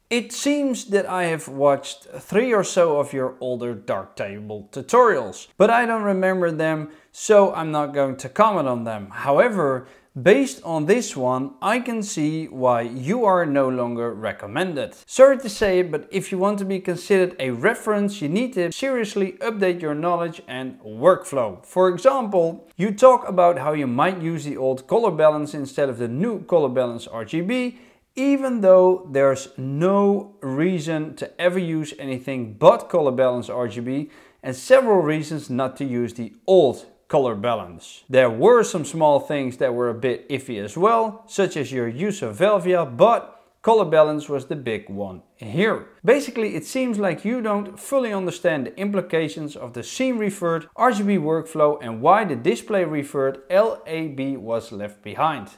It seems that I have watched 3 or so of your older Darktable tutorials, but I don't remember them, so I'm not going to comment on them. However, based on this one, I can see why you are no longer recommended. Sorry to say it, but if you want to be considered a reference, you need to seriously update your knowledge and workflow. For example, you talk about how you might use the old color balance instead of the new color balance RGB, even though there's no reason to ever use anything but color balance RGB and several reasons not to use the old color balance. There were some small things that were a bit iffy as well, such as your use of Velvia, but color balance was the big one here. Basically, it seems like you don't fully understand the implications of the scene referred RGB workflow and why the display referred LAB was left behind.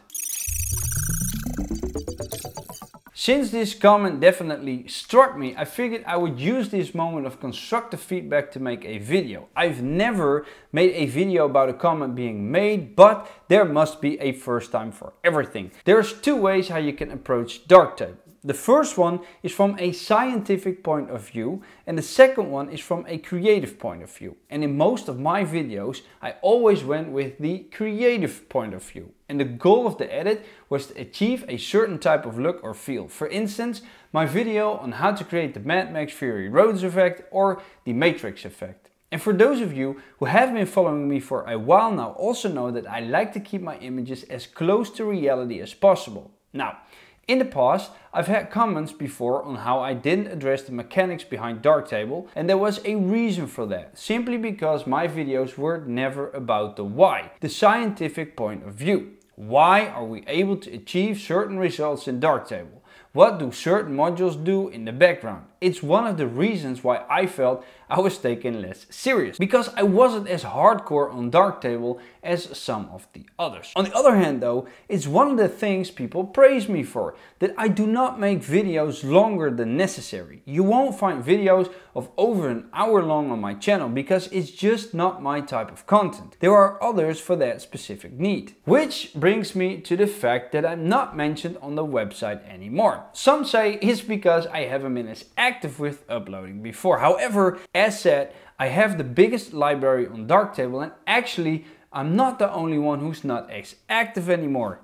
Since this comment definitely struck me, I figured I would use this moment of constructive feedback to make a video. I've never made a video about a comment being made, but there must be a first time for everything. There's 2 ways how you can approach Darktable. The first one is from a scientific point of view and the second one is from a creative point of view. And in most of my videos I always went with the creative point of view. And the goal of the edit was to achieve a certain type of look or feel. For instance, my video on how to create the Mad Max Fury Roads effect or the Matrix effect. And for those of you who have been following me for a while now also know that I like to keep my images as close to reality as possible. Now, in the past, I've had comments before on how I didn't address the mechanics behind Darktable, and there was a reason for that, simply because my videos were never about the why, the scientific point of view. Why are we able to achieve certain results in Darktable? What do certain modules do in the background? It's one of the reasons why I felt I was taken less serious, because I wasn't as hardcore on Darktable as some of the others. On the other hand though, it's one of the things people praise me for, that I do not make videos longer than necessary. You won't find videos of over an hour long on my channel because it's just not my type of content. There are others for that specific need. Which brings me to the fact that I'm not mentioned on the website anymore. Some say it's because I haven't been as active with uploading before. However, as said, I have the biggest library on Darktable and actually I'm not the only one who's not as active anymore.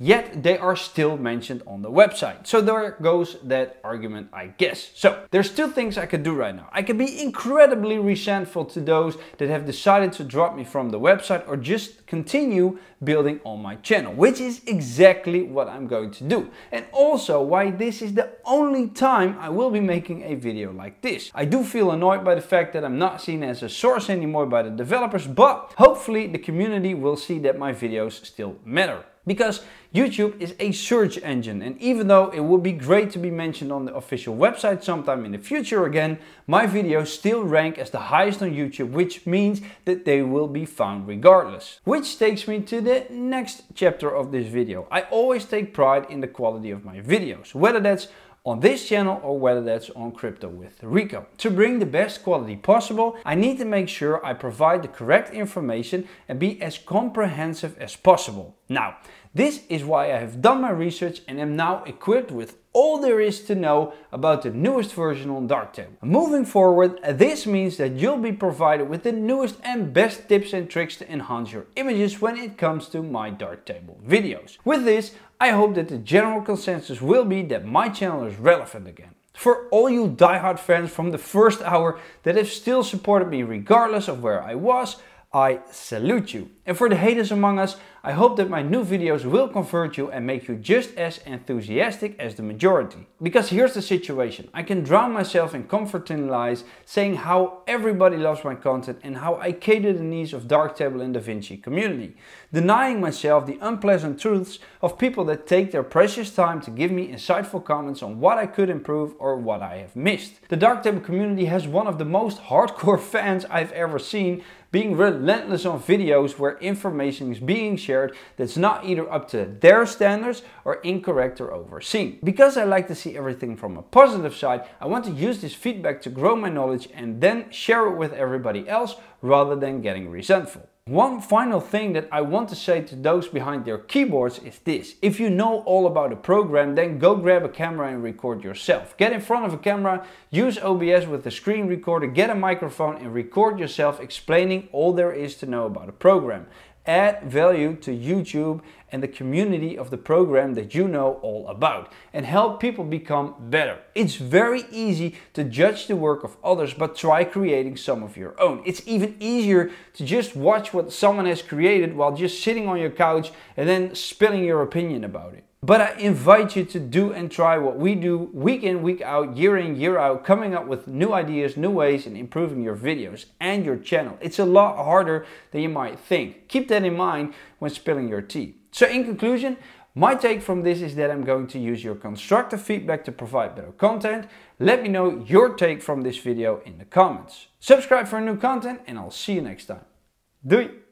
Yet they are still mentioned on the website. So there goes that argument, I guess. So there's 2 things I could do right now. I could be incredibly resentful to those that have decided to drop me from the website or just continue building on my channel, which is exactly what I'm going to do. And also why this is the only time I will be making a video like this. I do feel annoyed by the fact that I'm not seen as a source anymore by the developers, but hopefully the community will see that my videos still matter. Because YouTube is a search engine, and even though it would be great to be mentioned on the official website sometime in the future again, my videos still rank as the highest on YouTube, which means that they will be found regardless. Which takes me to the next chapter of this video. I always take pride in the quality of my videos, whether that's on this channel or whether that's on Crypto with Rico. To bring the best quality possible, I need to make sure I provide the correct information and be as comprehensive as possible. Now, this is why I have done my research and am now equipped with all there is to know about the newest version on Darktable. Moving forward, this means that you'll be provided with the newest and best tips and tricks to enhance your images when it comes to my Darktable videos. With this, I hope that the general consensus will be that my channel is relevant again. For all you diehard fans from the first hour that have still supported me regardless of where I was, I salute you. And for the haters among us, I hope that my new videos will convert you and make you just as enthusiastic as the majority. Because here's the situation, I can drown myself in comforting lies saying how everybody loves my content and how I cater the needs of Darktable and DaVinci community, denying myself the unpleasant truths of people that take their precious time to give me insightful comments on what I could improve or what I have missed. The Darktable community has one of the most hardcore fans I've ever seen, being relentless on videos where information is being shared that's not either up to their standards or incorrect or overseen. Because I like to see everything from a positive side, I want to use this feedback to grow my knowledge and then share it with everybody else rather than getting resentful. One final thing that I want to say to those behind their keyboards is this. If you know all about a program, then go grab a camera and record yourself. Get in front of a camera, use OBS with a screen recorder, get a microphone and record yourself explaining all there is to know about a program. Add value to YouTube and the community of the program that you know all about and help people become better. It's very easy to judge the work of others, but try creating some of your own. It's even easier to just watch what someone has created while just sitting on your couch and then spilling your opinion about it. But I invite you to do and try what we do week in, week out, year in, year out, coming up with new ideas, new ways in improving your videos and your channel. It's a lot harder than you might think. Keep that in mind when spilling your tea. So in conclusion, my take from this is that I'm going to use your constructive feedback to provide better content. Let me know your take from this video in the comments. Subscribe for new content and I'll see you next time. Doei!